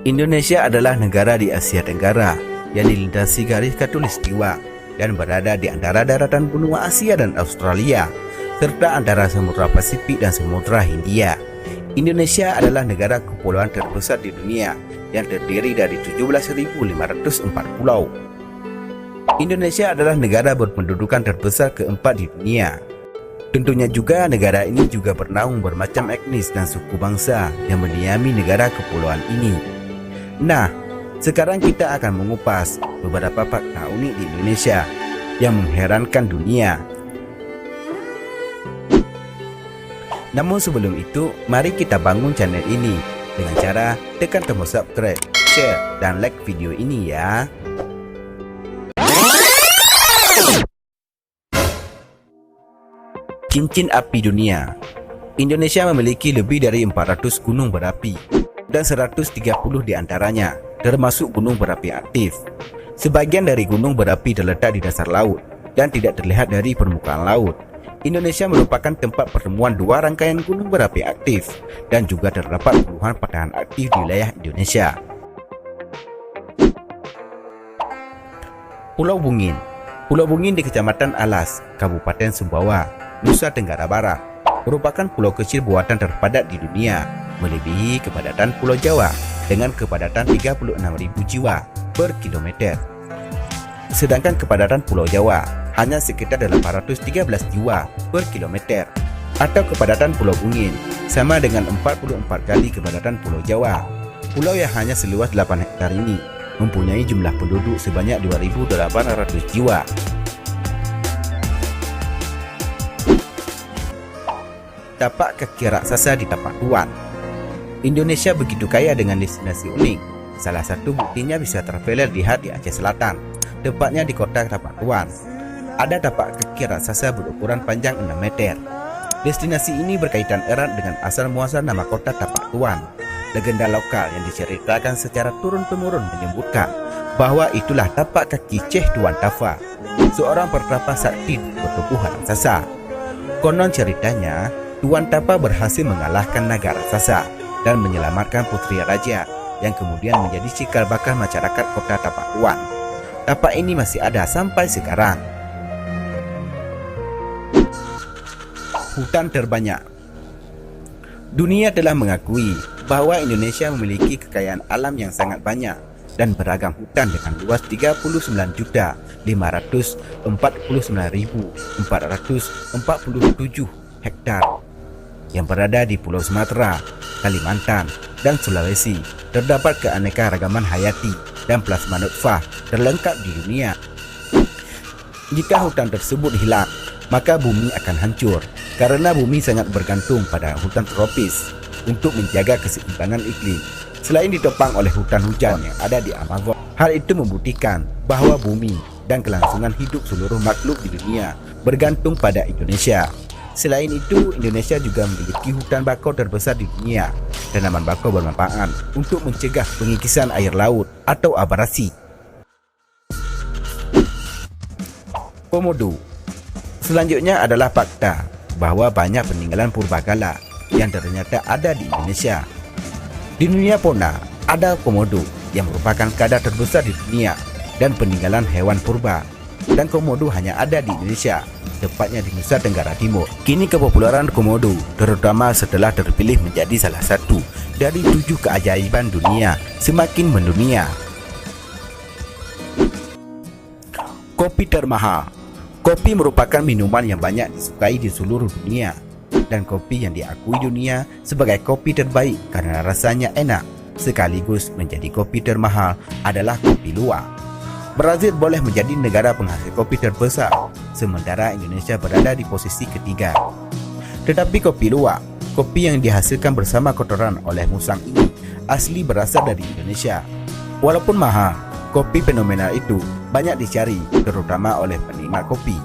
Indonesia adalah negara di Asia Tenggara yang dilintasi garis khatulistiwa dan berada di antara daratan benua Asia dan Australia, serta antara Samudra Pasifik dan Samudra Hindia. Indonesia adalah negara kepulauan terbesar di dunia yang terdiri dari 17.504 pulau. Indonesia adalah negara berpendudukan terbesar keempat di dunia. Tentunya juga negara ini juga bernaung bermacam etnis dan suku bangsa yang mendiami negara kepulauan ini. Nah, sekarang kita akan mengupas beberapa fakta unik di Indonesia yang mengherankan dunia. Namun sebelum itu, mari kita bangun channel ini dengan cara tekan tombol subscribe, share, dan like video ini ya. Cincin api dunia. Indonesia memiliki lebih dari 400 gunung berapi dan 130 diantaranya termasuk gunung berapi aktif. Sebagian dari gunung berapi terletak di dasar laut dan tidak terlihat dari permukaan laut. Indonesia merupakan tempat pertemuan dua rangkaian gunung berapi aktif dan juga terdapat puluhan patahan aktif di wilayah Indonesia. Pulau Bungin. Pulau Bungin di Kecamatan Alas, Kabupaten Sumbawa, Nusa Tenggara Barat, merupakan pulau kecil buatan terpadat di dunia, melebihi kepadatan Pulau Jawa dengan kepadatan 36.000 jiwa per kilometer. Sedangkan kepadatan Pulau Jawa hanya sekitar 813 jiwa per kilometer, atau kepadatan Pulau Bungin sama dengan 44 kali kepadatan Pulau Jawa. Pulau yang hanya seluas 8 hektar ini mempunyai jumlah penduduk sebanyak 2.800 jiwa. Tapak kaki raksasa di Tapak Tuan. Indonesia begitu kaya dengan destinasi unik. Salah satu buktinya bisa terpeler lihat di Aceh Selatan, tepatnya di kota Tapak Tuan. Ada tapak kaki raksasa berukuran panjang 6 meter. Destinasi ini berkaitan erat dengan asal muasal nama kota Tapak Tuan. Legenda lokal yang diceritakan secara turun-temurun menyebutkan bahwa itulah tapak kaki Syekh Tuan Tafa, seorang pertapa sakti bertubuh raksasa. Konon ceritanya, Tuan Tapa berhasil mengalahkan naga raksasa dan menyelamatkan putri raja yang kemudian menjadi cikal bakal masyarakat kota Tapak Tuan. Tapak ini masih ada sampai sekarang. Hutan terbanyak. Dunia telah mengakui bahwa Indonesia memiliki kekayaan alam yang sangat banyak dan beragam hutan dengan luas 39.549.447 hektar yang berada di Pulau Sumatera, Kalimantan, dan Sulawesi. Terdapat keanekaragaman hayati dan plasma nutfah terlengkap di dunia. Jika hutan tersebut hilang, maka bumi akan hancur karena bumi sangat bergantung pada hutan tropis untuk menjaga keseimbangan iklim. Selain ditopang oleh hutan hujan yang ada di Amazon, hal itu membuktikan bahwa bumi dan kelangsungan hidup seluruh makhluk di dunia bergantung pada Indonesia. Selain itu, Indonesia juga memiliki hutan bakau terbesar di dunia. Tanaman bakau bermanfaat untuk mencegah pengikisan air laut atau abrasi. Komodo. Selanjutnya adalah fakta bahwa banyak peninggalan purbakala yang ternyata ada di Indonesia. Di dunia fauna, ada komodo yang merupakan kadar terbesar di dunia dan peninggalan hewan purba. Dan komodo hanya ada di Indonesia, tepatnya di Nusa Tenggara Timur. Kini kepopularan komodo, terutama setelah terpilih menjadi salah satu dari 7 keajaiban dunia, semakin mendunia. Kopi termahal. Kopi merupakan minuman yang banyak disukai di seluruh dunia, dan kopi yang diakui dunia sebagai kopi terbaik karena rasanya enak, sekaligus menjadi kopi termahal adalah kopi luwak. Brazil boleh menjadi negara penghasil kopi terbesar, sementara Indonesia berada di posisi ketiga. Tetapi kopi luwak, kopi yang dihasilkan bersama kotoran oleh musang ini, asli berasal dari Indonesia. Walaupun mahal, kopi fenomenal itu banyak dicari, terutama oleh penikmat kopi.